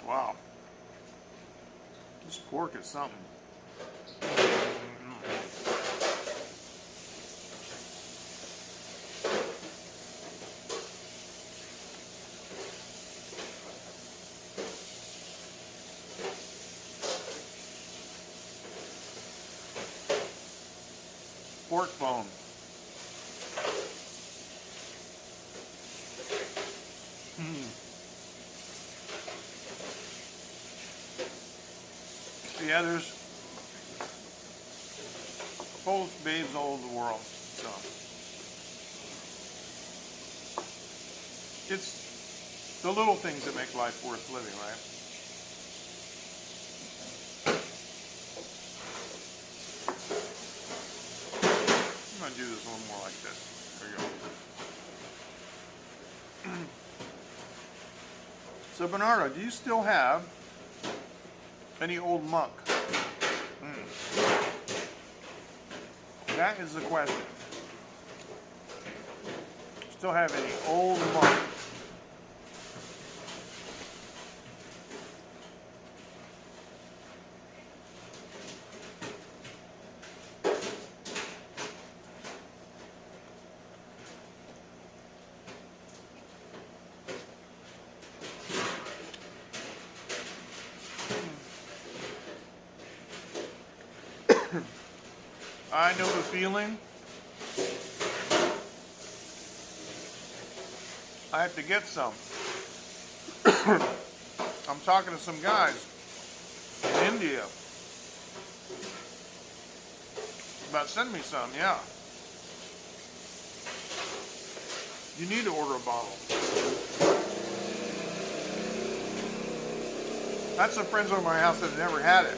Wow. This pork is something. Pork bone. Yeah, there's Polish babes all over the world. So it's the little things that make life worth living, right? I'm gonna do this a little more like this. There you go. So Bernardo, do you still have any old muck? That is the question. Still have any old muck? I know the feeling. I have to get some. I'm talking to some guys in India about sending me some, yeah. You need to order a bottle. That's some friends over my house that have never had it.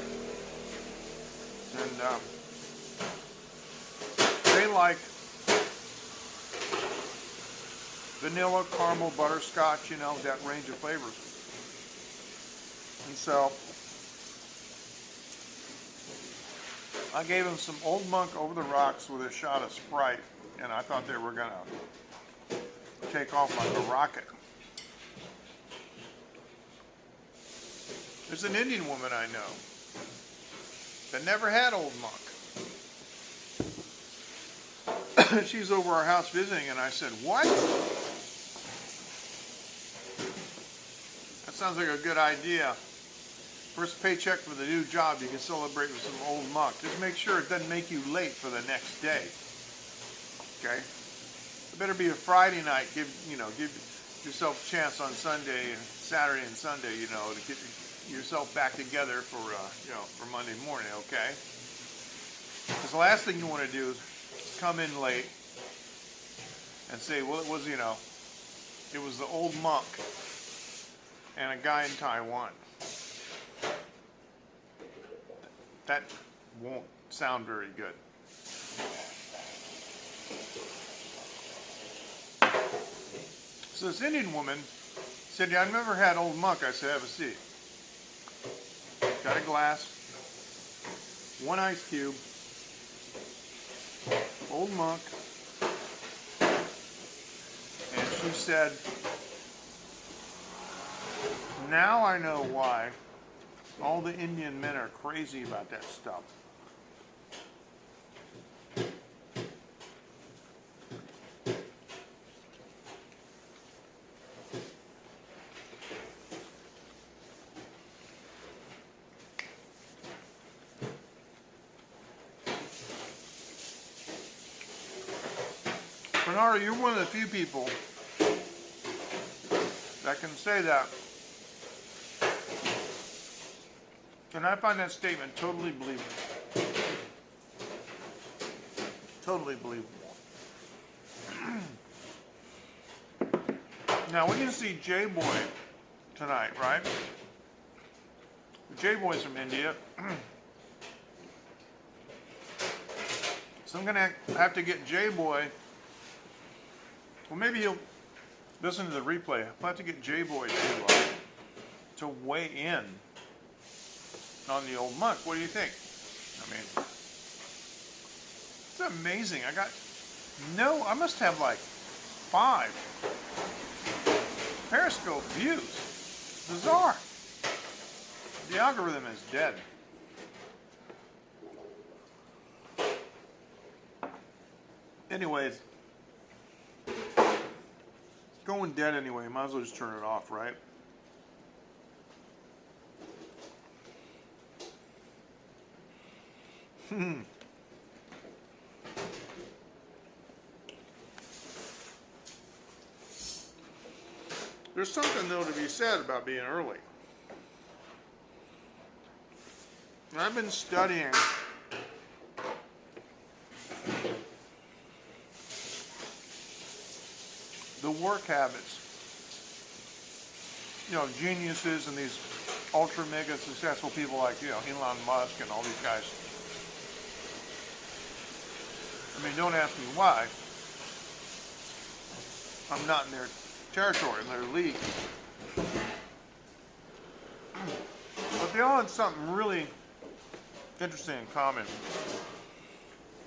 And they like vanilla, caramel, butterscotch, you know, that range of flavors. And so I gave them some Old Monk over the rocks with a shot of Sprite, and I thought they were gonna take off like a rocket. There's an Indian woman I know that never had Old Monk. She's over our house visiting, and I said, "What? That sounds like a good idea. First paycheck for the new job, you can celebrate with some Old Monk. Just make sure it doesn't make you late for the next day. Okay? It better be a Friday night. Give yourself a chance on Sunday, Saturday, and Sunday. You know, to get yourself back together for for Monday morning. Okay? Because the last thing you want to do is come in late and say, well, it was the Old Monk and a guy in Taiwan. That won't sound very good. So this Indian woman said, "Yeah, I've never had Old Monk." I said, "Have a seat." Got a glass, one ice cube, Old Monk, and she said, "Now I know why all the Indian men are crazy about that stuff." Bernardo, you're one of the few people that can say that. And I find that statement totally believable. Totally believable. Now, we're going to see J-Boy tonight, right? J-Boy's from India. So I'm going to have to get J-Boy. Well, maybe he'll listen to the replay. I'll have to get J-Boy to weigh in on the Old Monk. What do you think? I mean, it's amazing. I must have like 5 Periscope views. Bizarre. The algorithm is dead. Anyways, it's going dead anyway. Might as well just turn it off, right? There's something, though, to be said about being early. And I've been studying the work habits, geniuses and these ultra mega successful people like, Elon Musk and all these guys. I mean, don't ask me why. I'm not in their territory, in their league. But they all had something really interesting in common.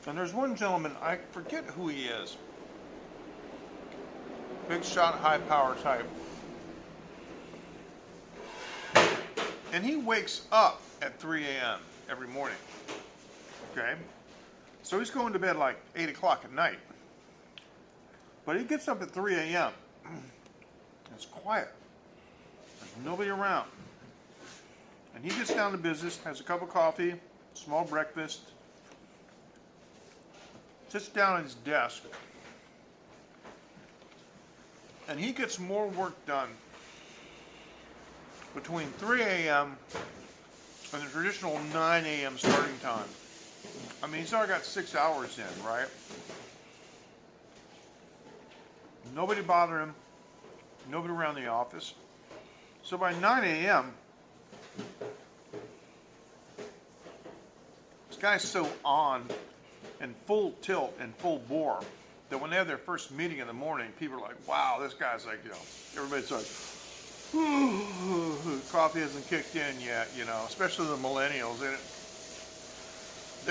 And there's one gentleman, I forget who he is. Big shot, high power type. And he wakes up at 3 a.m. every morning. Okay? So he's going to bed like 8 o'clock at night. But he gets up at 3 a.m. It's quiet. There's nobody around. And he gets down to business, has a cup of coffee, small breakfast, sits down at his desk, and he gets more work done between 3 a.m. and the traditional 9 a.m. starting time. I mean, he's already got 6 hours in, right? Nobody bothered him. Nobody around the office. So by 9 a.m., this guy's so on and full tilt and full bore that when they have their first meeting in the morning, people are like, wow, this guy's like, you know, everybody's like, coffee hasn't kicked in yet, you know, especially the millennials. They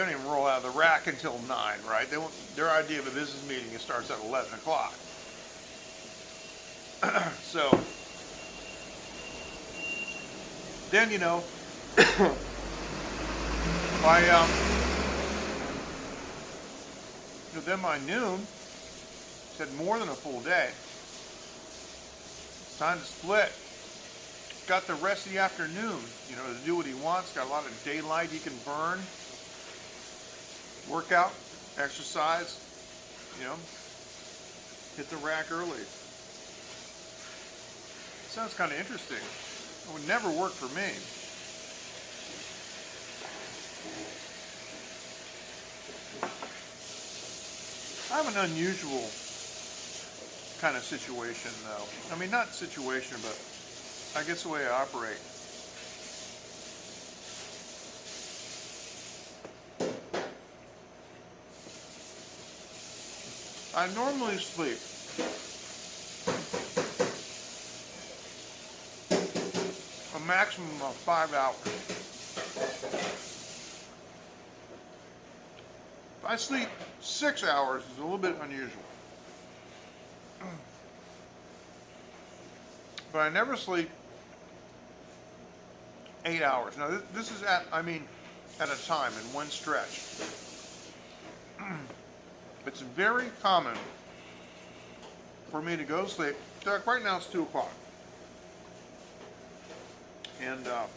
don't even roll out of the rack until 9, right? Their idea of a business meeting starts at 11 o'clock. So, then, you know, then by noon, he's had more than a full day. It's time to split. He's got the rest of the afternoon, you know, to do what he wants. Got a lot of daylight he can burn. Work out, exercise, you know, hit the rack early. Sounds kind of interesting. It would never work for me. I have an unusual kind of situation, though. I mean, not situation, but I guess the way I operate. I normally sleep a maximum of 5 hours. If I sleep 6 hours, it's a little bit unusual. But I never sleep 8 hours. Now, this is at a time in one stretch. It's very common for me to go to sleep. Like right now it's 2 o'clock. And I'm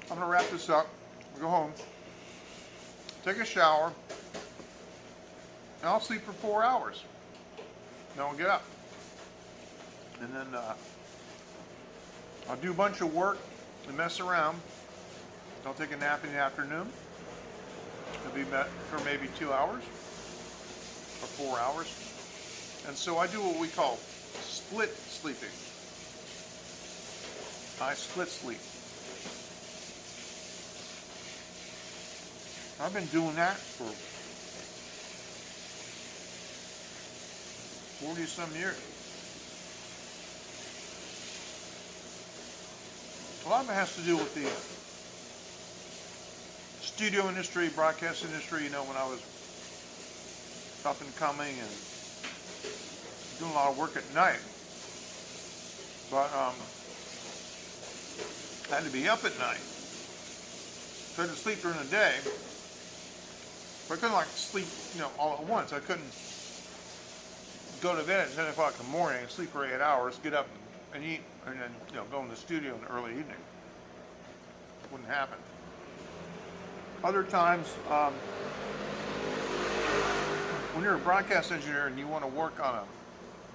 going to wrap this up. We'll go home, take a shower, and I'll sleep for 4 hours. Then I'll get up. And then I'll do a bunch of work and mess around. I'll take a nap in the afternoon. It'll be met for maybe 2 hours or 4 hours. And so I do what we call split sleeping. I split sleep. I've been doing that for 40 some years. A lot of it has to do with the studio industry, broadcast industry, you know, when I was up and coming and doing a lot of work at night. But I had to be up at night. So I had to sleep during the day. But I couldn't like sleep, you know, all at once. I couldn't go to bed at 10 o'clock in the morning and sleep for 8 hours, get up and eat, and then, you know, go in the studio in the early evening. Wouldn't happen. Other times, when you're a broadcast engineer and you want to work on a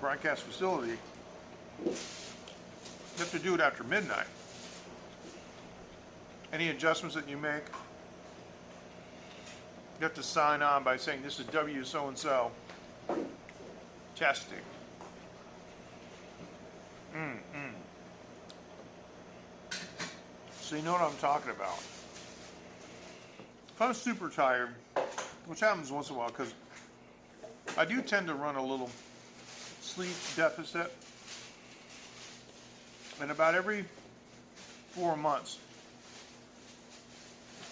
broadcast facility, you have to do it after midnight. Any adjustments that you make, you have to sign on by saying this is W so-and-so testing. So you know what I'm talking about. If I'm super tired, which happens once in a while, because I do tend to run a little sleep deficit, and about every 4 months,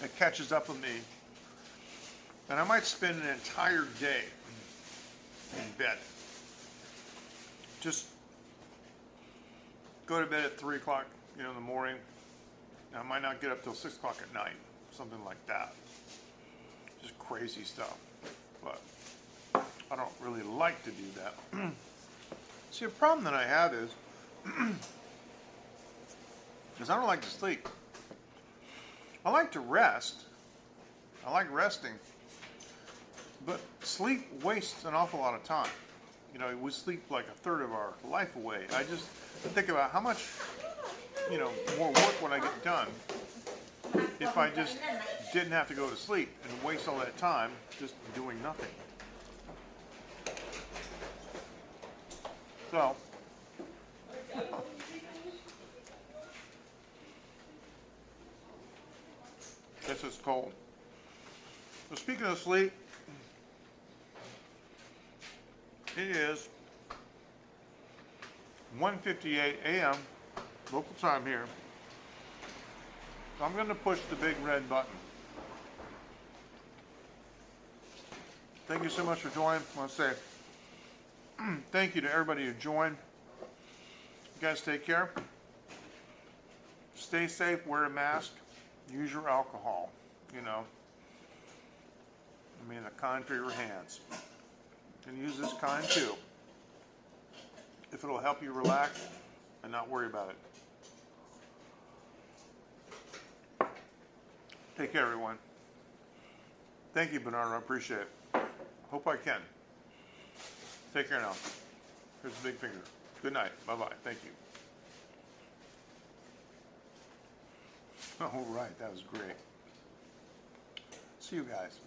it catches up with me, and I might spend an entire day in bed. Just go to bed at 3 o'clock, you know, in the morning. I might not get up till 6 o'clock at night, something like that. Just crazy stuff. But I don't really like to do that. See, a problem that I have is, I don't like to sleep. I like to rest. I like resting. But sleep wastes an awful lot of time. You know, we sleep like a third of our life away. I just think about how much, you know, more work would I get done if I just didn't have to go to sleep and waste all that time just doing nothing. So, this is cold. So speaking of sleep, it is 1:58 a.m. local time here. So I'm going to push the big red button. Thank you so much for joining. I want to say thank you to everybody who joined. You guys take care. Stay safe, wear a mask, use your alcohol, you know. I mean, a kind for your hands. And use this kind too, if it'll help you relax and not worry about it. Take care, everyone. Thank you, Bernardo. I appreciate it. Hope I can. Take care now. Here's the big finger. Good night. Bye-bye. Thank you. All right. That was great. See you guys.